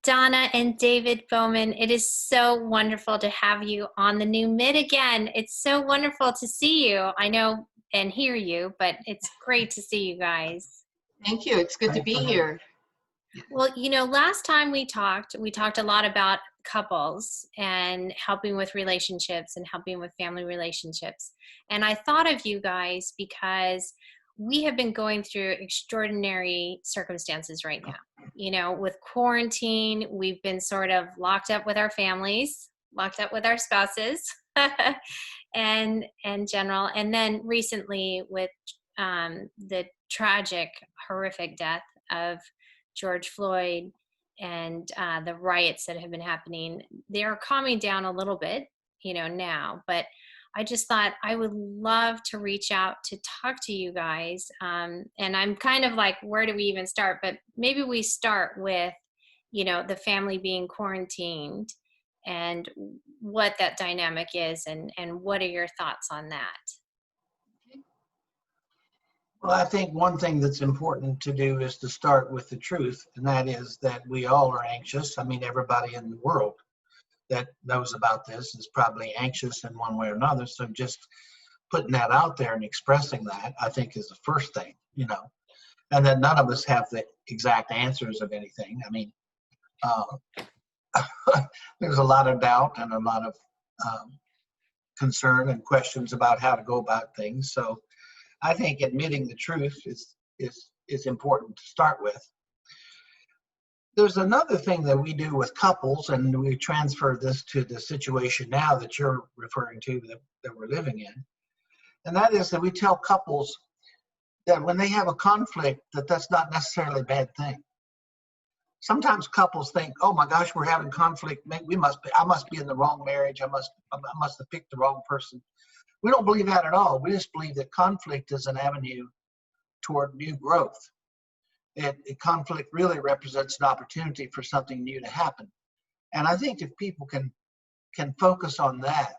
Donna and David Bowman, it is so wonderful to have you on the new Mid again. It's so wonderful to see you. I know and hear you, but it's great to see you guys. Thank you. It's good to be here. Well, last time we talked a lot about couples and helping with relationships and helping with family relationships. And I thought of you guys because we have been going through extraordinary circumstances right now. With quarantine, we've been sort of locked up with our families, locked up with our spouses, and general. And then recently with the tragic, horrific death of George Floyd and the riots that have been happening, they're calming down a little bit, now. But I just thought I would love to reach out to talk to you guys. And I'm kind of like, where do we even start? But maybe we start with, the family being quarantined and what that dynamic is and what are your thoughts on that? Well, I think one thing that's important to do is to start with the truth, and that is that we all are anxious. I mean, everybody in the world that knows about this is probably anxious in one way or another. So just putting that out there and expressing that, I think, is the first thing, and that none of us have the exact answers of anything. I mean, there's a lot of doubt and a lot of concern and questions about how to go about things. So I think admitting the truth is important to start with. There's another thing that we do with couples, and we transfer this to the situation now that you're referring to that we're living in. And that is that we tell couples that when they have a conflict, that's not necessarily a bad thing. Sometimes couples think, oh my gosh, we're having conflict. I must be in the wrong marriage. I must have picked the wrong person. We don't believe that at all. We just believe that conflict is an avenue toward new growth. Conflict really represents an opportunity for something new to happen. And I think if people can focus on that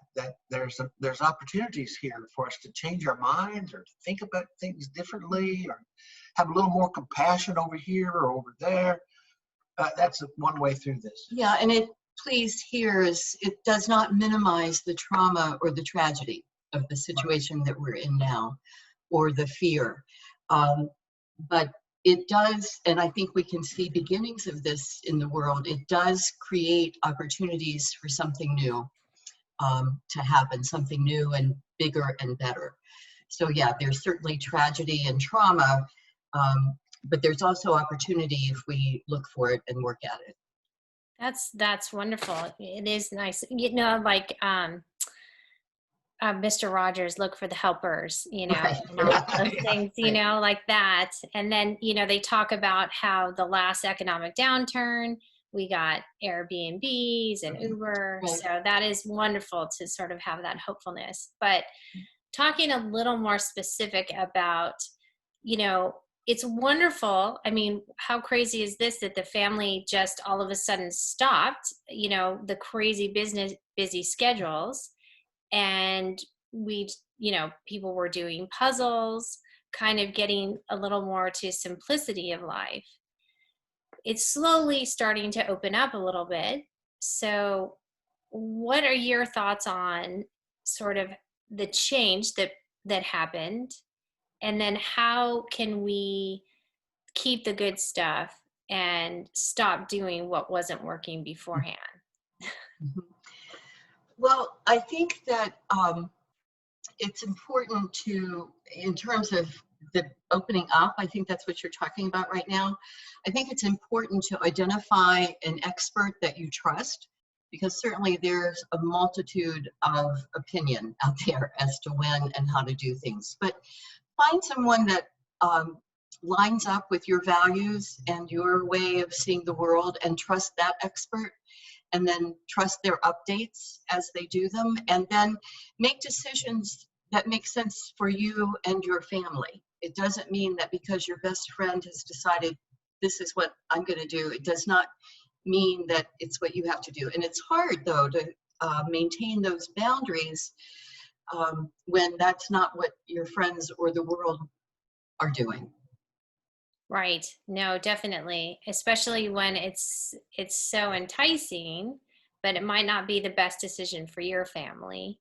there's opportunities here for us to change our minds or to think about things differently or have a little more compassion over here or over there. That's one way through this. Yeah, and it does not minimize the trauma or the tragedy of the situation that we're in now, or the fear. But it does, and I think we can see beginnings of this in the world, it does create opportunities for something new to happen, something new and bigger and better. So yeah, there's certainly tragedy and trauma, but there's also opportunity if we look for it and work at it. That's wonderful. It is nice. Like Mr. Rogers, look for the helpers, Right. and all those things, like that. And then, they talk about how the last economic downturn, we got Airbnbs and Uber. Right. So that is wonderful to sort of have that hopefulness. But talking a little more specific about, it's wonderful. I mean, how crazy is this that the family just all of a sudden stopped, the crazy busy schedules. And people were doing puzzles, kind of getting a little more to simplicity of life. It's slowly starting to open up a little bit. So what are your thoughts on sort of the change that happened? And then how can we keep the good stuff and stop doing what wasn't working beforehand? Mm-hmm. Well, I think that it's important to, in terms of the opening up, I think that's what you're talking about right now. I think it's important to identify an expert that you trust, because certainly there's a multitude of opinion out there as to when and how to do things. But find someone that lines up with your values and your way of seeing the world, and trust that expert. And then trust their updates as they do them, and then make decisions that make sense for you and your family. It doesn't mean that because your best friend has decided this is what I'm going to do, it does not mean that it's what you have to do. And it's hard, though, to maintain those boundaries when that's not what your friends or the world are doing. Right. No, definitely. Especially when it's so enticing, but it might not be the best decision for your family.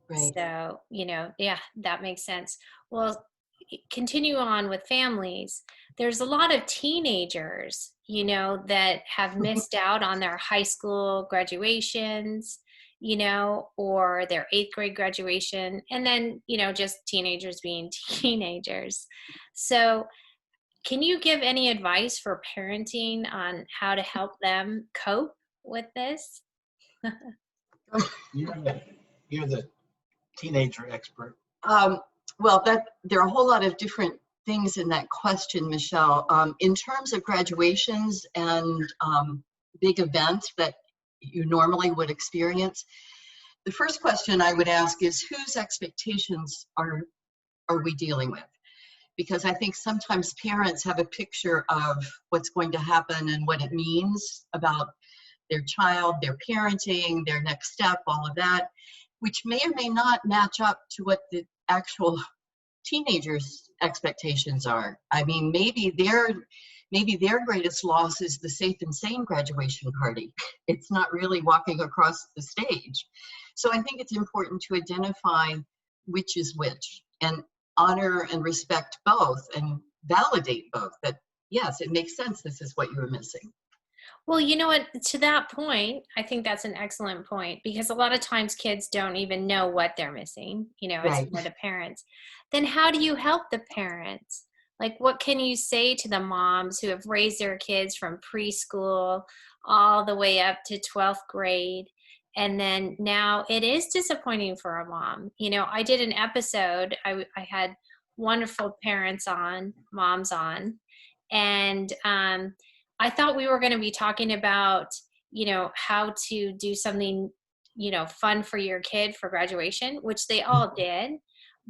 Right. So, yeah, that makes sense. Well, continue on with families. There's a lot of teenagers, that have missed out on their high school graduations, or their eighth grade graduation, and then, just teenagers being teenagers. So, can you give any advice for parenting on how to help them cope with this? You're the, you're the teenager expert. Um, well, there are a whole lot of different things in that question, Michelle. In terms of graduations and big events that you normally would experience, the first question I would ask is whose expectations are we dealing with? Because I think sometimes parents have a picture of what's going to happen and what it means about their child, their parenting, their next step, all of that, which may or may not match up to what the actual teenagers' expectations are. I mean, maybe their greatest loss is the safe and sane graduation party. It's not really walking across the stage. So I think it's important to identify which is which and honor and respect both and validate both that yes, it makes sense this is what you were missing. Well, you know what? To that point, I think that's an excellent point because a lot of times kids don't even know what they're missing. It's Right. more the parents. Then how do you help the parents? Like, what can you say to the moms who have raised their kids from preschool all the way up to 12th grade? And then now it is disappointing for a mom. I did an episode, I had wonderful moms on, and I thought we were going to be talking about, how to do something, fun for your kid for graduation, which they all did.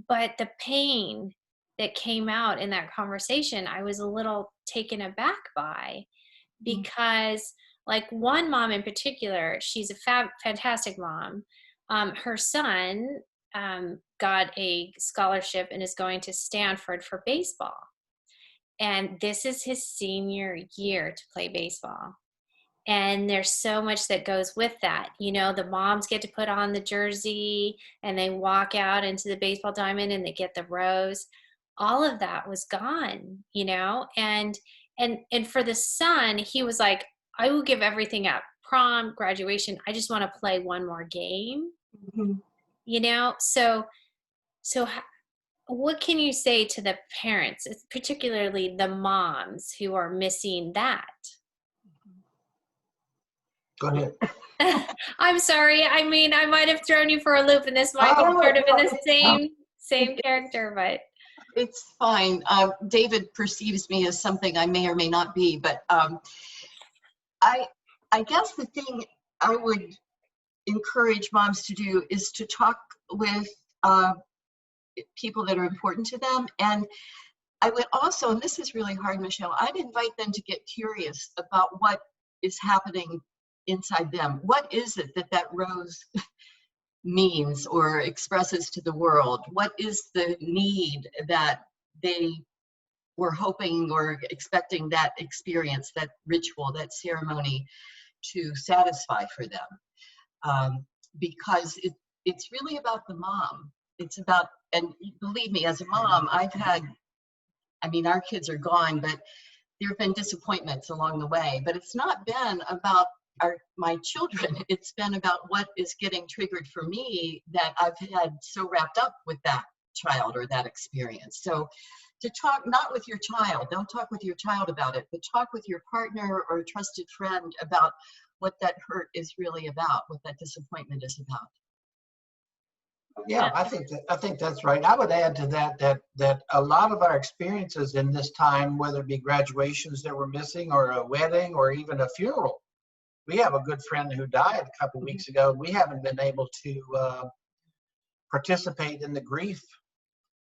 But the pain that came out in that conversation, I was a little taken aback by because, like, one mom in particular, she's a fantastic mom. Her son got a scholarship and is going to Stanford for baseball, and this is his senior year to play baseball. And there's so much that goes with that. The moms get to put on the jersey and they walk out into the baseball diamond and they get the rose. All of that was gone, and for the son, he was like, I will give everything up. Prom, graduation, I just want to play one more game, Mhm. so what can you say to the parents, particularly the moms who are missing that? Go ahead. I'm sorry. I mean, I might have thrown you for a loop, and this might be Oh, sort of in no, the same it- character, but it's fine. David perceives me as something I may or may not be, but I I guess the thing I would encourage moms to do is to talk with uh, people that are important to them. And I would also, and this is really hard, Michelle, I'd invite them to get curious about what is happening inside them. What is it that rose means or expresses to the world? What is the need that they were hoping or expecting that experience, that ritual, that ceremony to satisfy for them? um, because it's really about the mom. It's about, and believe me, as a mom, I mean, our kids are gone, but there have been disappointments along the way. But it's not been about my children. It's been about what is getting triggered for me that I've had so wrapped up with that child or that experience. So to talk, not with your child, don't talk with your child about it, but talk with your partner or a trusted friend about what that hurt is really about, what that disappointment is about. Yeah, I think that's right. I would add to that a lot of our experiences in this time, whether it be graduations that we're missing or a wedding or even a funeral. We have a good friend who died a couple Mhm. weeks ago. We haven't been able to participate in the grief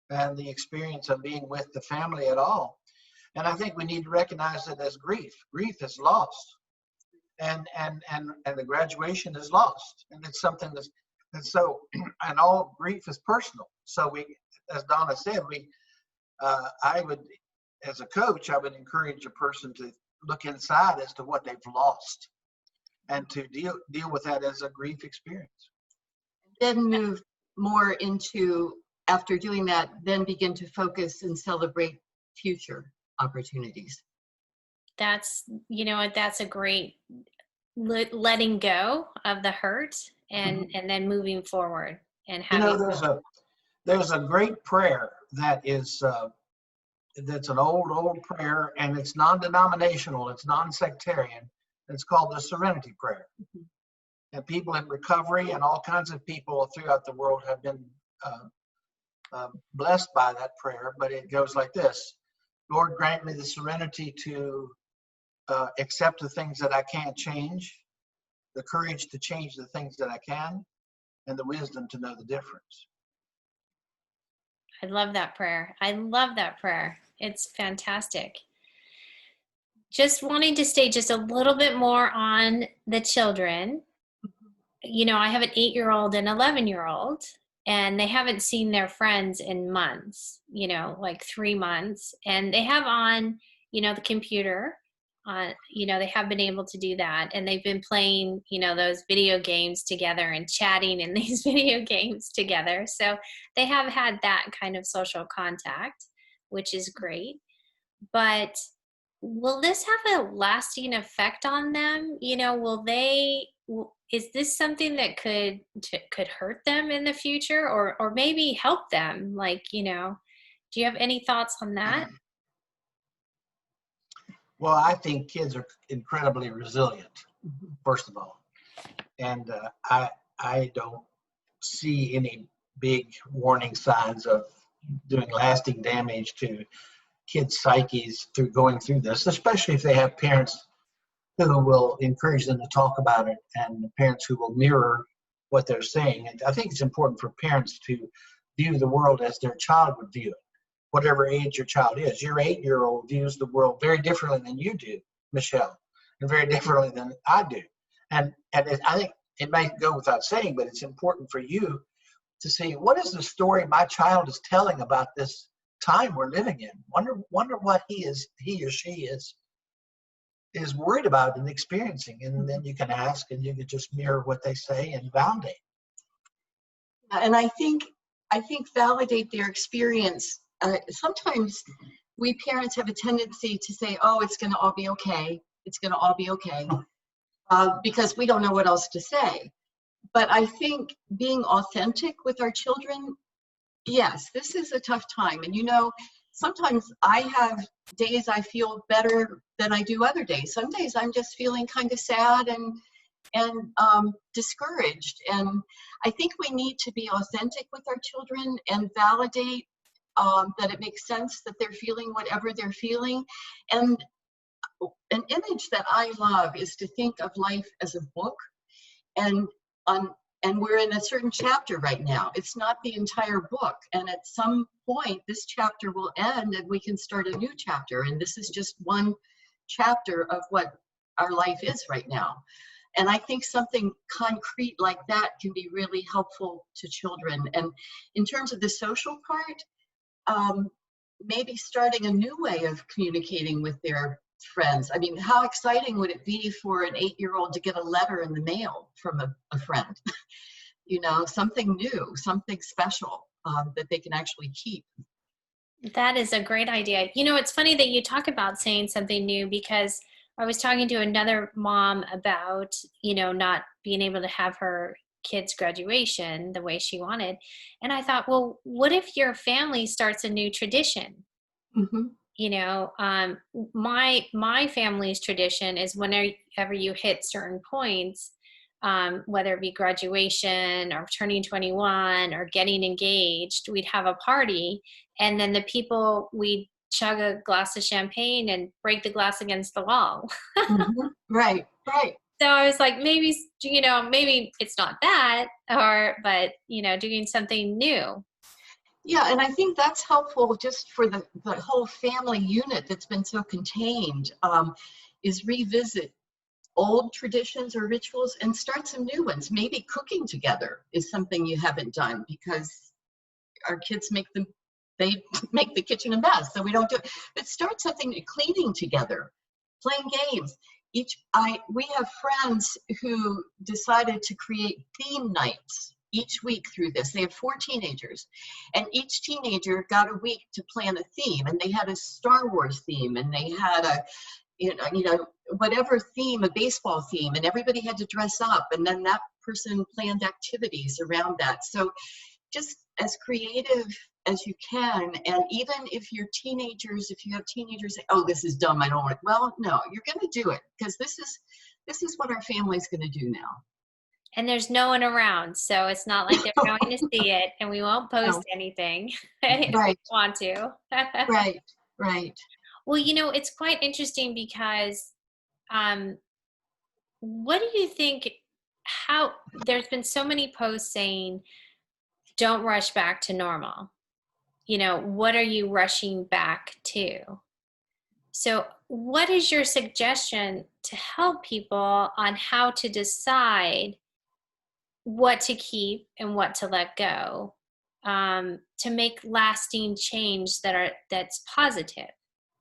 and the experience of being with the family at all. And I think we need to recognize it as grief. Grief is lost, and the graduation is lost, and it's something that's, and so and all grief is personal. So we, as Donna said, I would as a coach, I would encourage a person to look inside as to what they've lost and to deal with that as a grief experience. Then move more into, after doing that, then begin to focus and celebrate future opportunities. That's, that's a great letting go of the hurt and then moving forward and having. There's a great prayer that is that's an old prayer, and it's non-denominational, it's non-sectarian. It's called the Serenity Prayer. And people in recovery and all kinds of people throughout the world have been blessed by that prayer. But it goes like this: Lord, grant me the serenity to accept the things that I can't change, the courage to change the things that I can, and the wisdom to know the difference. I love that prayer. I love that prayer. It's fantastic. Just wanting to stay just a little bit more on the children. I have an 8-year-old and 11-year-old, and they haven't seen their friends in months, like 3 months. And they have on, the computer. They have been able to do that. And they've been playing, those video games together and chatting in these video games together. So they have had that kind of social contact, which is great. But will this have a lasting effect on them? Is this something that could hurt them in the future, or maybe help them? Do you have any thoughts on that? Well, I think kids are incredibly resilient, first of all. And I don't see any big warning signs of doing lasting damage to kids' psyches through going through this, especially if they have parents who will encourage them to talk about it and the parents who will mirror what they're saying. And I think it's important for parents to view the world as their child would view it, whatever age your child is. Your 8-year-old views the world very differently than you do, Michelle, and very differently than I do. And I think it might go without saying, but it's important for you to see, what is the story my child is telling about this time we're living in? Wonder what he or she is worried about and experiencing. And then you can ask, and you can just mirror what they say and validate. And I think validate their experience. Sometimes we parents have a tendency to say, oh, it's going to all be okay. It's going to all be okay. Because we don't know what else to say. But I think being authentic with our children, yes, this is a tough time. And sometimes I have days I feel better than I do other days. Some days I'm just feeling kind of sad and discouraged. And I think we need to be authentic with our children and validate that it makes sense that they're feeling whatever they're feeling. And an image that I love is to think of life as a book, and we're in a certain chapter right now. It's not the entire book, and at some point this chapter will end and we can start a new chapter, and this is just one chapter of what our life is right now. And I think something concrete like that can be really helpful to children. And in terms of the social part, maybe starting a new way of communicating with their friends. I mean, how exciting would it be for an 8-year-old to get a letter in the mail from a friend? Something new, something special that they can actually keep. That is a great idea. It's funny that you talk about saying something new, because I was talking to another mom about, not being able to have her kid's graduation the way she wanted. And I thought, well, what if your family starts a new tradition? Mm-hmm. My family's tradition is whenever you hit certain points, whether it be graduation or turning 21 or getting engaged, we'd have a party, and then the people, we'd chug a glass of champagne and break the glass against the wall. Mm-hmm. Right. So I was like, maybe it's not that, but doing something new. Yeah, and I think that's helpful just for the whole family unit that's been so contained, is revisit old traditions or rituals and start some new ones. Maybe cooking together is something you haven't done, because our kids make the they make the kitchen a mess, so we don't do it. But start something, cleaning together, playing games. We have friends who decided to create theme nights each week through this. They have 4 teenagers, and each teenager got a week to plan a theme, and they had a Star Wars theme, and they had a whatever theme, a baseball theme, and everybody had to dress up, and then that person planned activities around that. So just as creative as you can. And even if your teenagers, if you have teenagers say, oh, this is dumb, I don't want it. Well, no, you're going to do it, because this is what our family's going to do now. And there's no one around, so it's not like they're going to see it, and we won't post anything if we Right. want to. Right. Well, it's quite interesting because what do you think, how there's been so many posts saying, don't rush back to normal. What are you rushing back to? So what is your suggestion to help people on how to decide what to keep and what to let go, to make lasting change that's positive?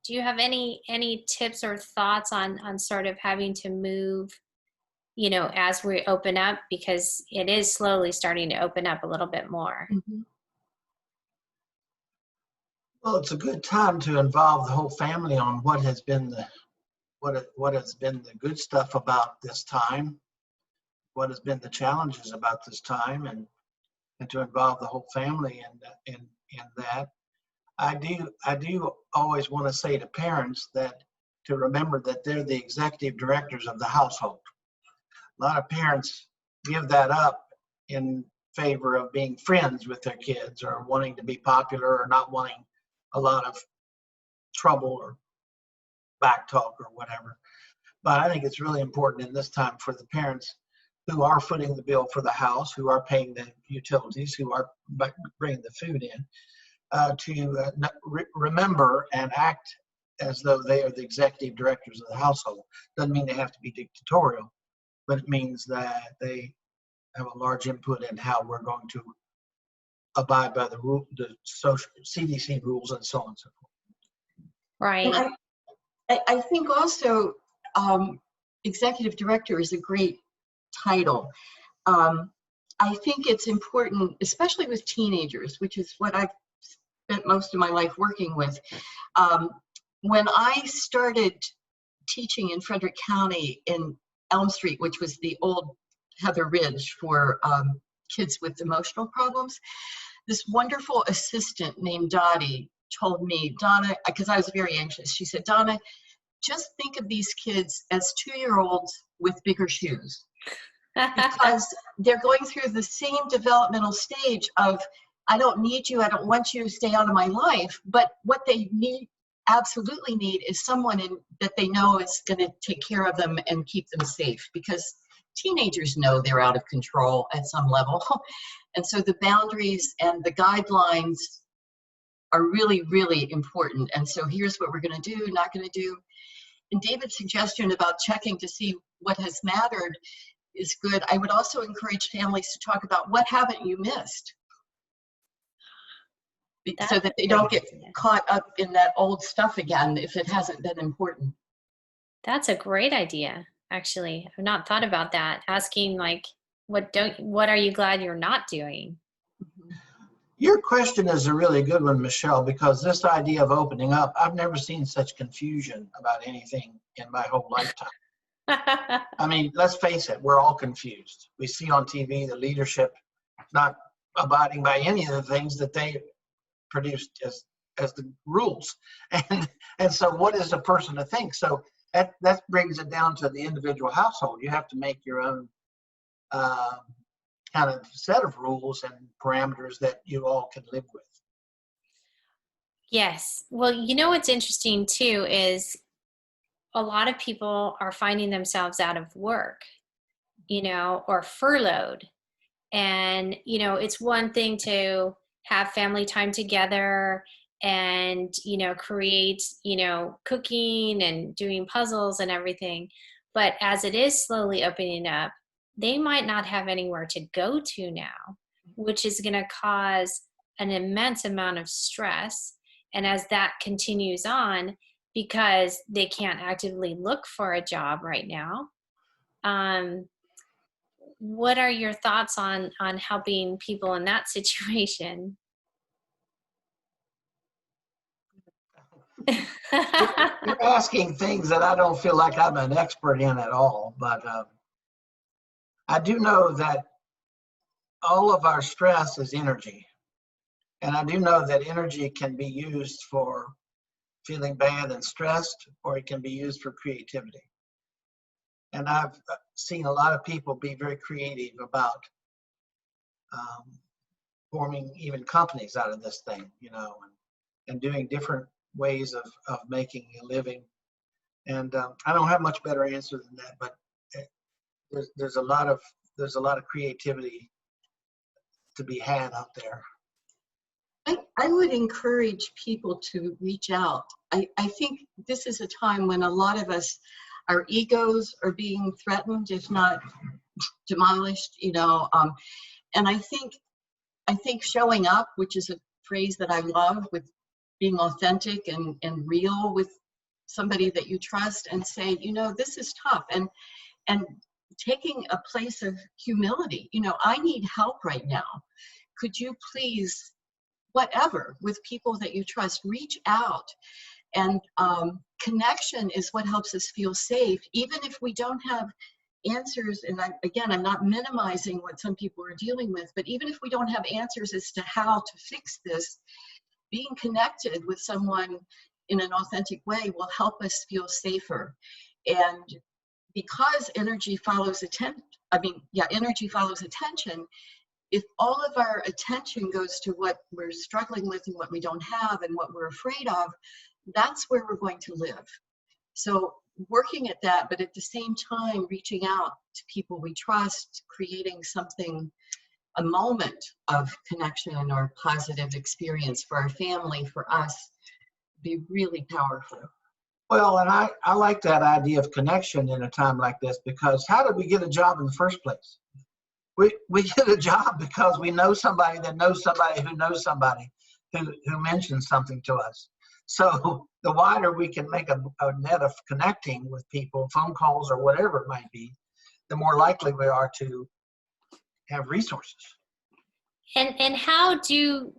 Do you have any tips or thoughts on sort of having to move, as we open up, because it is slowly starting to open up a little bit more? Mm-hmm. Well, it's a good time to involve the whole family on what has been the good stuff about this time, what has been the challenges about this time, and to involve the whole family in that. I do always want to say to parents that to remember that they're the executive directors of the household. A lot of parents give that up in favor of being friends with their kids, or wanting to be popular, or not wanting a lot of trouble or back talk or whatever. But I think it's really important in this time for the parents who are footing the bill for the house, who are paying the utilities, who are bringing the food in, to remember and act as though they are the executive directors of the household. Doesn't mean they have to be dictatorial, but it means that they have a large input in how we're going to abide by the social CDC rules and so on and so forth. Right. And I think also executive director is a great title. I think it's important, especially with teenagers, which is what I've spent most of my life working with. When I started teaching in Frederick County in Elm Street, which was the old Heather Ridge for kids with emotional problems, this wonderful assistant named Dottie told me, Donna, because I was very anxious, she said, Donna, just think of these kids as 2-year-olds with bigger shoes, because they're going through the same developmental stage of, I don't need you, I don't want you, stay out of my life. But what they absolutely need is someone that they know is going to take care of them and keep them safe, because teenagers know they're out of control at some level. And so the boundaries and the guidelines are really, really important. And so here's what we're going to do, not going to do. And David's suggestion about checking to see what has mattered is good. I would also encourage families to talk about what haven't you missed, so that they don't get caught up in that old stuff again if it hasn't been important. That's a great idea, actually. I've not thought about that. Asking like, what are you glad you're not doing? Your question is a really good one, Michelle, because this idea of opening up, I've never seen such confusion about anything in my whole lifetime. I mean, let's face it, we're all confused. We see on TV the leadership not abiding by any of the things that they produced as the rules. And so what is a person to think? So that brings it down to the individual household. You have to make your own kind of set of rules and parameters that you all can live with. Yes. Well, what's interesting too is a lot of people are finding themselves out of work, or furloughed. And, it's one thing to have family time together and, create, cooking and doing puzzles and everything. But as it is slowly opening up, they might not have anywhere to go to now, which is going to cause an immense amount of stress. And as that continues on, because they can't actively look for a job right now, what are your thoughts on helping people in that situation? You're asking things that I don't feel like I'm an expert in at all, but I do know that all of our stress is energy. And I do know that energy can be used for feeling bad and stressed, or it can be used for creativity. And I've seen a lot of people be very creative about forming even companies out of this thing, and doing different ways of making a living. And I don't have much better answer than that, but there's a lot of creativity to be had out there. I would encourage people to reach out. I think this is a time when a lot of us, our egos are being threatened, if not demolished, and I think showing up, which is a phrase that I love, with being authentic and real with somebody that you trust, and say, this is tough, and taking a place of humility. I need help right now. Could you please, whatever, with people that you trust, reach out. And connection is what helps us feel safe, even if we don't have answers. And I'm not minimizing what some people are dealing with, but even if we don't have answers as to how to fix this, being connected with someone in an authentic way will help us feel safer. And because energy follows attention, if all of our attention goes to what we're struggling with and what we don't have and what we're afraid of, that's where we're going to live. So working at that, but at the same time, reaching out to people we trust, creating something, a moment of connection or positive experience for our family, for us, be really powerful. Well, and I like that idea of connection in a time like this, because how did we get a job in the first place? We get a job because we know somebody that knows somebody who knows somebody who mentions something to us. So the wider we can make a net of connecting with people, phone calls or whatever it might be, the more likely we are to have resources. And how do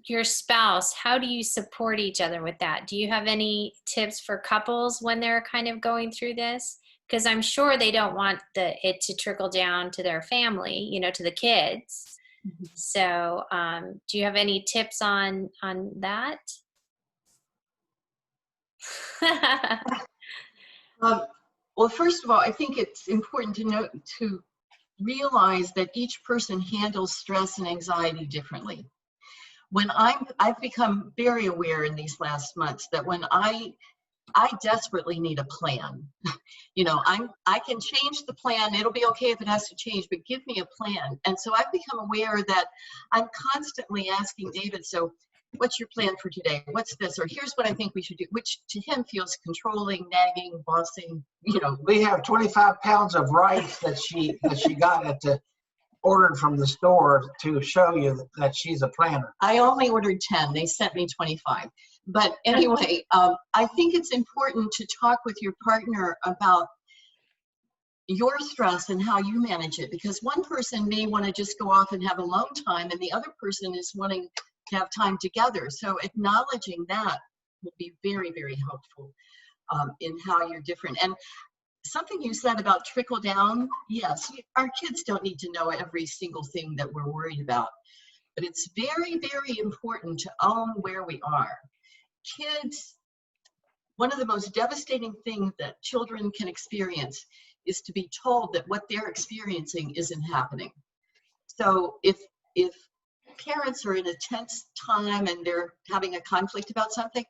your spouse, how do you support each other with that? Do you have any tips for couples when they're kind of going through this? Because I'm sure they don't want it to trickle down to their family, to the kids. Mm-hmm. So do you have any tips on that? Well, first of all, I think it's important to realize that each person handles stress and anxiety differently. When I've become very aware in these last months that when I desperately need a plan. I can change the plan. It'll be okay if it has to change, but give me a plan. And so I've become aware that I'm constantly asking David, so what's your plan for today? What's this? Or here's what I think we should do, which to him feels controlling, nagging, bossing, We have 25 pounds of rice that she got ordered from the store to show you that she's a planner. I only ordered 10. They sent me 25. But anyway, I think it's important to talk with your partner about your stress and how you manage it, because one person may want to just go off and have alone time and the other person is wanting to have time together. So acknowledging that will be very, very helpful in how you're different. And something you said about trickle down, yes, our kids don't need to know every single thing that we're worried about, but it's very, very important to own where we are. Kids, one of the most devastating things that children can experience is to be told that what they're experiencing isn't happening. So if parents are in a tense time and they're having a conflict about something,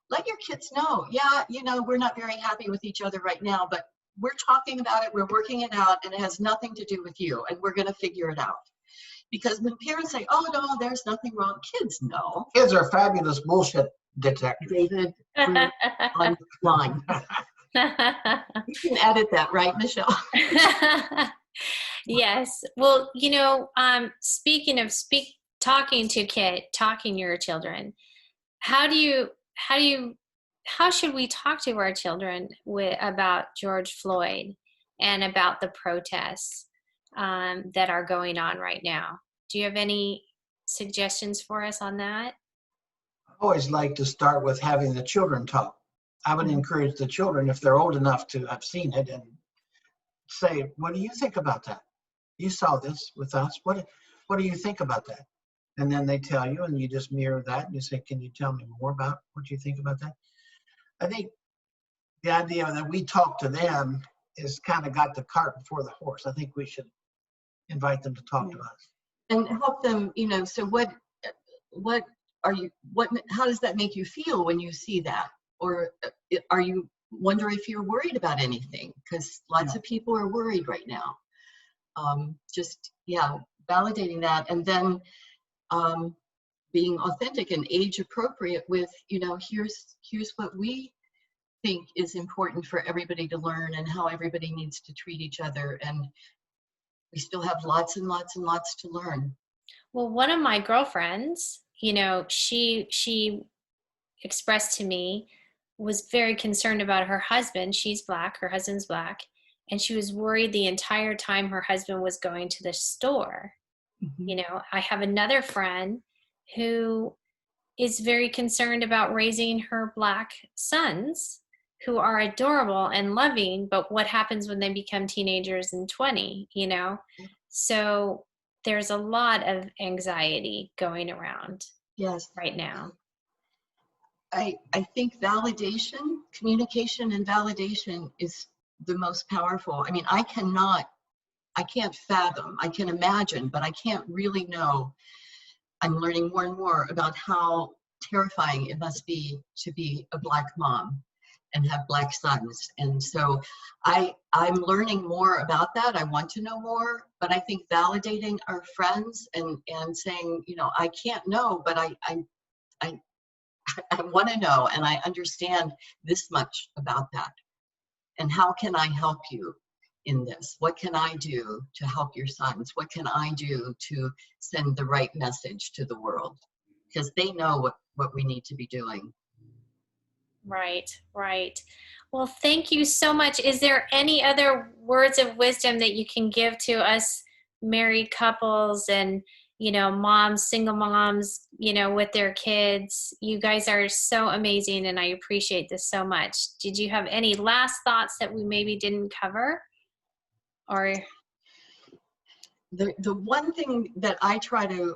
let your kids know, yeah, we're not very happy with each other right now, but we're talking about it, we're working it out, and it has nothing to do with you, and we're going to figure it out. Because when parents say, oh, no, there's nothing wrong, kids know. Kids are fabulous bullshit detectors. David, online. You can edit that, right, Michelle? Yes. Well, speaking of talking to your children, how should we talk to our children about George Floyd and about the protests that are going on right now? Do you have any suggestions for us on that? I always like to start with having the children talk. I would encourage the children, if they're old enough to have seen it, and say, what do you think about that? You saw this with us. What do you think about that? And then they tell you, and you just mirror that, and you say, can you tell me more about what you think about that? I think the idea that we talk to them is kind of got the cart before the horse. I think we should invite them to talk to us. And help them, so how does that make you feel when you see that? Or are you wonder if you're worried about anything? Because lots of people are worried right now. Validating that, and then being authentic and age appropriate with, here's what we think is important for everybody to learn and how everybody needs to treat each other. And we still have lots and lots and lots to learn. Well, one of my girlfriends, she expressed to me, was very concerned about her husband. She's Black, her husband's Black, and she was worried the entire time her husband was going to the store. Mm-hmm. I have another friend who is very concerned about raising her Black sons, who are adorable and loving, but what happens when they become teenagers and 20, So there's a lot of anxiety going around right now. I think validation, communication and validation is the most powerful. I mean, I can't fathom, I can imagine, but I can't really know. I'm learning more and more about how terrifying it must be to be a Black mom and have Black sons. And so I'm learning more about that. I want to know more, but I think validating our friends and saying, I can't know, but I want to know, and I understand this much about that. And how can I help you in this? What can I do to help your sons? What can I do to send the right message to the world? Because they know what we need to be doing. Right. Well, thank you so much. Is there any other words of wisdom that you can give to us married couples and, moms, single moms, with their kids? You guys are so amazing, and I appreciate this so much. Did you have any last thoughts that we maybe didn't cover? Or the one thing that I try to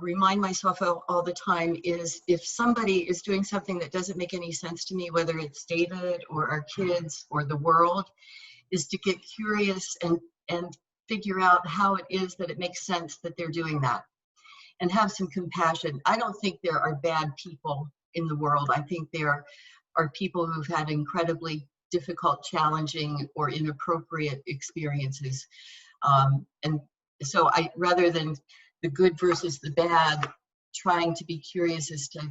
remind myself of all the time is, if somebody is doing something that doesn't make any sense to me, whether it's David or our kids or the world, is to get curious and figure out how it is that it makes sense that they're doing that, and have some compassion. I don't think there are bad people in the world. I think there are people who've had incredibly difficult, challenging, or inappropriate experiences. And so rather than the good versus the bad, trying to be curious as to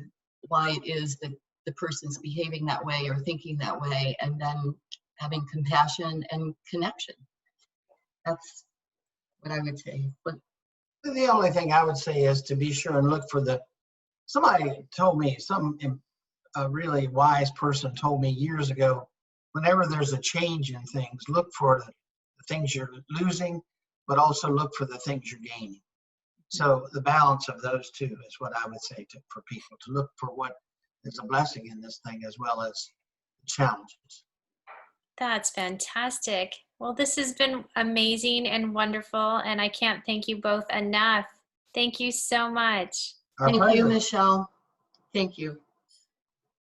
why it is that the person's behaving that way or thinking that way, and then having compassion and connection. That's what I would say. But the only thing I would say is to be sure and look for somebody told me, a really wise person told me years ago, whenever there's a change in things, look for the things you're losing, but also look for the things you're gaining. So the balance of those two is what I would say for people, to look for what is a blessing in this thing as well as challenges. That's fantastic. Well, this has been amazing and wonderful, and I can't thank you both enough. Thank you so much. Thank you, Michelle. Thank you.